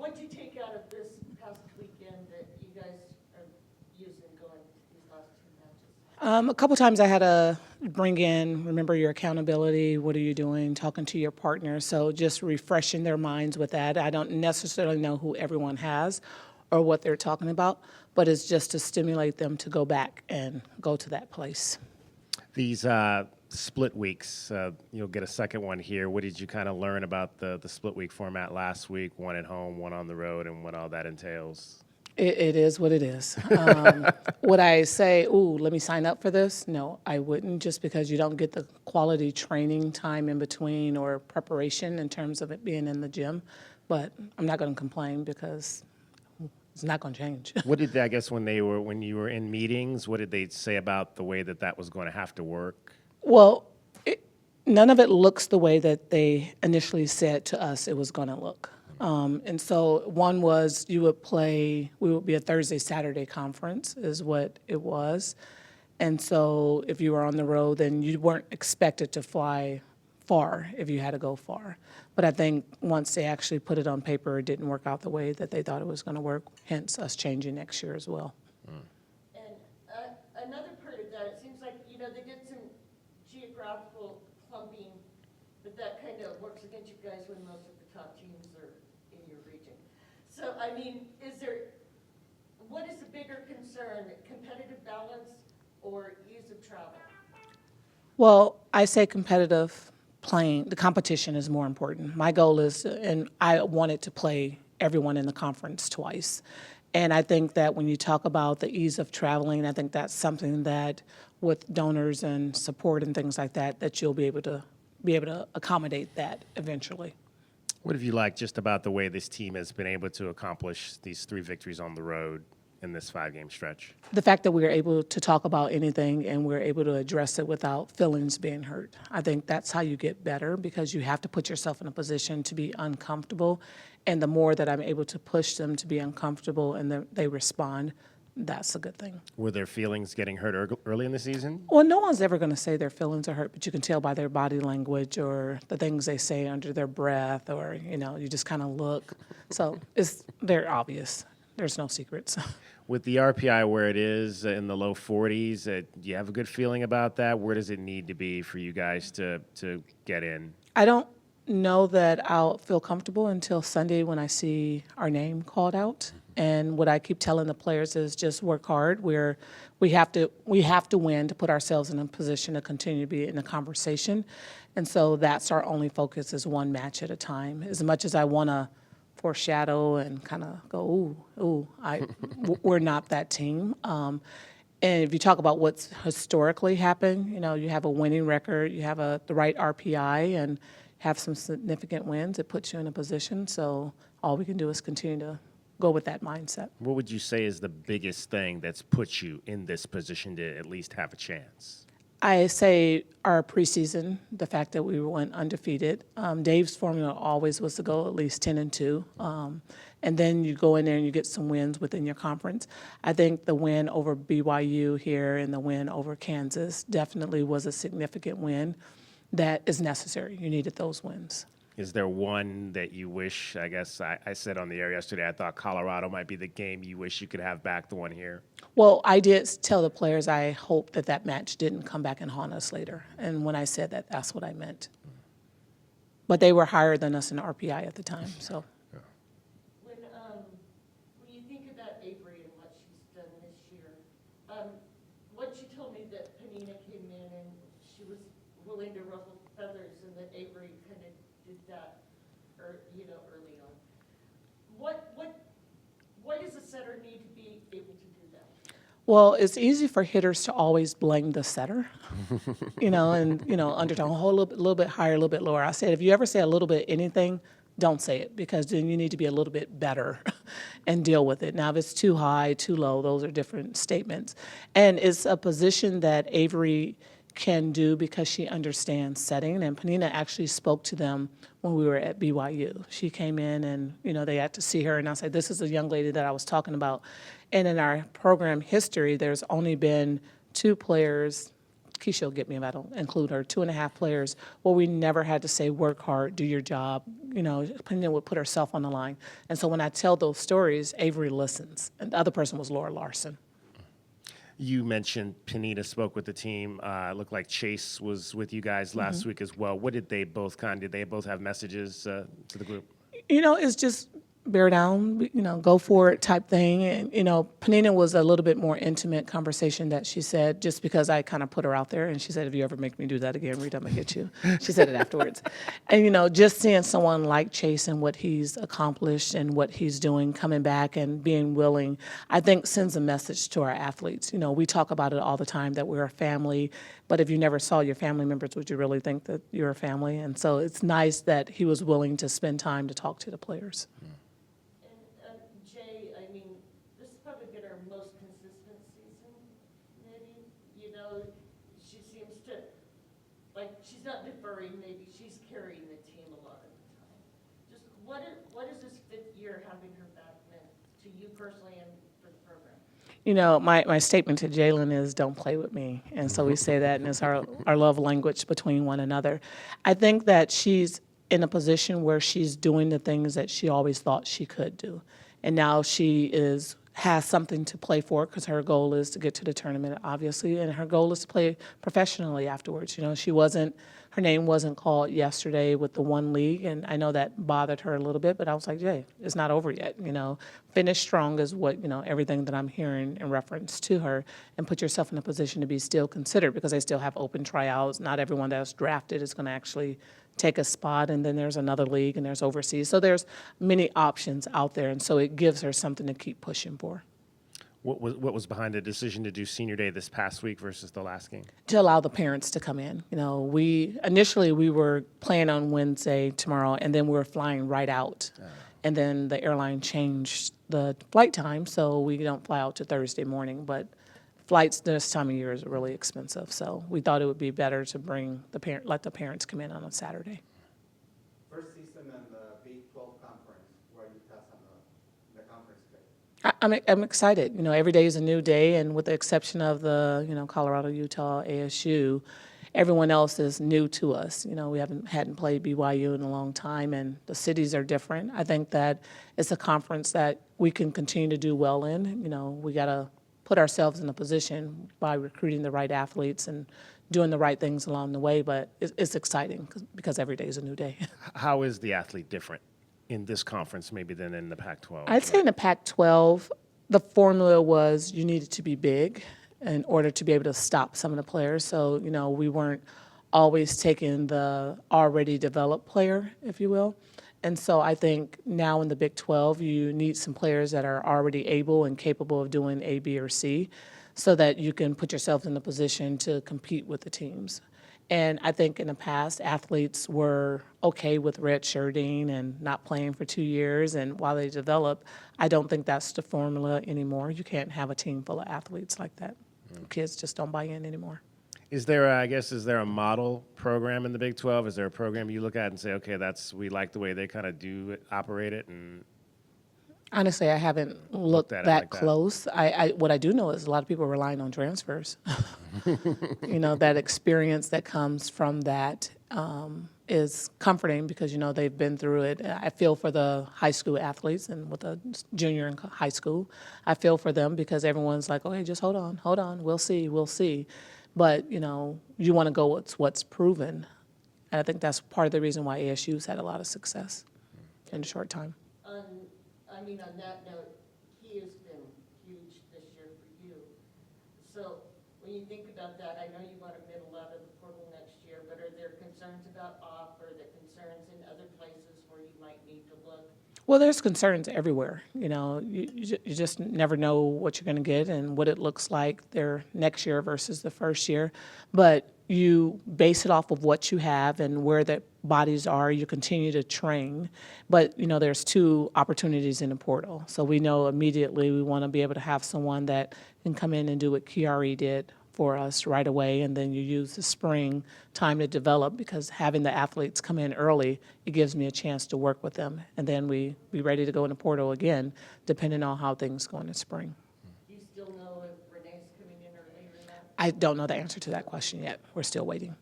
What'd you take out of this past weekend that you guys are using going these last two matches? A couple times I had to bring in, remember your accountability, what are you doing, talking to your partner. So just refreshing their minds with that. I don't necessarily know who everyone has or what they're talking about, but it's just to stimulate them to go back and go to that place. These split weeks, you'll get a second one here. What did you kind of learn about the split week format last week? One at home, one on the road, and what all that entails? It is what it is. Would I say, ooh, let me sign up for this? No, I wouldn't, just because you don't get the quality training time in between or preparation in terms of it being in the gym. But I'm not going to complain because it's not going to change. What did they, I guess when you were in meetings, what did they say about the way that was going to have to work? Well, none of it looks the way that they initially said to us it was going to look. And so one was we would be a Thursday, Saturday conference is what it was. And so if you were on the road, then you weren't expected to fly far if you had to go far. But I think once they actually put it on paper, it didn't work out the way that they thought it was going to work, hence us changing next year as well. And another part of that, it seems like, they did some geographical clumping, but that kind of works against you guys when most of the top teams are in your region. So, what is the bigger concern, competitive balance or ease of travel? Well, I say competitive playing. The competition is more important. My goal is, and I wanted to play everyone in the conference twice. And I think that when you talk about the ease of traveling, I think that's something that with donors and support and things like that, that you'll be able to accommodate that eventually. What have you liked just about the way this team has been able to accomplish these 3 victories on the road in this 5-game stretch? The fact that we are able to talk about anything and we're able to address it without feelings being hurt. I think that's how you get better, because you have to put yourself in a position to be uncomfortable. And the more that I'm able to push them to be uncomfortable and they respond, that's a good thing. Were their feelings getting hurt early in the season? Well, no one's ever going to say their feelings are hurt, but you can tell by their body language or the things they say under their breath, or, you just kind of look. So it's very obvious. There's no secrets. With the RPI where it is in the low 40s, do you have a good feeling about that? Where does it need to be for you guys to get in? I don't know that I'll feel comfortable until Sunday when I see our name called out. And what I keep telling the players is just work hard. We have to win to put ourselves in a position to continue to be in a conversation. And so that's our only focus, is one match at a time. As much as I want to foreshadow and kind of go, we're not that team. And if you talk about what's historically happened, you have a winning record, you have the right RPI, and have some significant wins. It puts you in a position. So all we can do is continue to go with that mindset. What would you say is the biggest thing that's put you in this position to at least have a chance? I say our preseason, the fact that we went undefeated. Dave's formula always was to go at least 10-2. And then you go in there and you get some wins within your conference. I think the win over BYU here and the win over Kansas definitely was a significant win that is necessary. You needed those wins. Is there one that you wish, I guess I said on the air yesterday, I thought Colorado might be the game you wish you could have back, the one here? Well, I did tell the players I hope that match didn't come back and haunt us later. And when I said that, that's what I meant. But they were higher than us in RPI at the time, so. When you think about Avery and what she's done this year, once you told me that Panina came in and she was willing to ruffle feathers and that Avery kind of did that, early on. Why does a setter need to be able to do that? Well, it's easy for hitters to always blame the setter, undertone, a little bit higher, a little bit lower. I said, if you ever say a little bit anything, don't say it, because then you need to be a little bit better and deal with it. Now, if it's too high, too low, those are different statements. And it's a position that Avery can do because she understands setting. And Panina actually spoke to them when we were at BYU. She came in and, they had to see her. And I said, this is a young lady that I was talking about. And in our program history, there's only been 2 players Keisha will get me if I don't include her, 2.5 players where we never had to say, work hard, do your job. Penina would put herself on the line. And so when I tell those stories, Avery listens. And the other person was Laura Larson. You mentioned Penina spoke with the team. It looked like Chase was with you guys last week as well. What did they both did they both have messages to the group? It's just bear down, go for it type thing. And, Penina was a little bit more intimate conversation that she said, just because I kind of put her out there. And she said, if you ever make me do that again, Rita, I'm going to get you. She said it afterwards. And, just seeing someone like Chase and what he's accomplished and what he's doing, coming back and being willing, I think sends a message to our athletes. We talk about it all the time that we're a family, but if you never saw your family members, would you really think that you're a family? And so it's nice that he was willing to spend time to talk to the players. Jay, this has probably been our most consistent season, maybe. She seems to, she's not deferring, maybe she's carrying the team a lot of the time. Just what is this 5th year having her back meant to you personally and for the program? My statement to Jalen is don't play with me. And so we say that, and it's our love language between one another. I think that she's in a position where she's doing the things that she always thought she could do. And now she has something to play for, because her goal is to get to the tournament, obviously, and her goal is to play professionally afterwards. Her name wasn't called yesterday with the one league, and I know that bothered her a little bit, but I was like, Jay, it's not over yet. Finish strong is what, everything that I'm hearing in reference to her, and put yourself in a position to be still considered, because they still have open tryouts. Not everyone that's drafted is going to actually take a spot, and then there's another league, and there's overseas. So there's many options out there, and so it gives her something to keep pushing for. What was behind the decision to do senior day this past week versus the last game? To allow the parents to come in. Initially we were planning on Wednesday, tomorrow, and then we were flying right out. And then the airline changed the flight time, so we don't fly out to Thursday morning. But flights this time of year is really expensive, so we thought it would be better to let the parents come in on a Saturday. First season in the Big 12 conference, where you test on the conference play. I'm excited. Every day is a new day, and with the exception of the, Colorado, Utah, ASU, everyone else is new to us. We hadn't played BYU in a long time, and the cities are different. I think that it's a conference that we can continue to do well in. We got to put ourselves in a position by recruiting the right athletes and doing the right things along the way, but it's exciting because every day is a new day. How is the athlete different in this conference maybe than in the Pac-12? I'd say in the Pac-12, the formula was you needed to be big in order to be able to stop some of the players. So, we weren't always taking the already developed player, if you will. And so I think now in the Big 12, you need some players that are already able and capable of doing A, B, or C, so that you can put yourself in a position to compete with the teams. And I think in the past, athletes were okay with redshirting and not playing for 2 years. And while they develop, I don't think that's the formula anymore. You can't have a team full of athletes like that. Kids just don't buy in anymore. Is there a model program in the Big 12? Is there a program you look at and say, okay, we like the way they kind of operate it? And honestly, I haven't looked that close. What I do know is a lot of people are relying on transfers. That experience that comes from that is comforting because, they've been through it. I feel for the high school athletes and with the junior in high school. I feel for them because everyone's like, oh, hey, just hold on, we'll see. But, you want to go with what's proven. And I think that's part of the reason why ASU's had a lot of success in a short time. On that note, he has been huge this year for you. So when you think about that, I know you want to middle out of the portal next year, but are there concerns about off, or the concerns in other places where you might need to look? Well, there's concerns everywhere. You just never know what you're going to get and what it looks like their next year versus the first year. But you base it off of what you have and where the bodies are. You continue to train. But, there's 2 opportunities in the portal. So we know immediately we want to be able to have someone that can come in and do what Kiari did for us right away, and then you use the spring time to develop, because having the athletes come in early, it gives me a chance to work with them, and then we be ready to go in the portal again, depending on how things go in the spring. Do you still know if Renee's coming in earlier than that? I don't know the answer to that question yet. We're still waiting.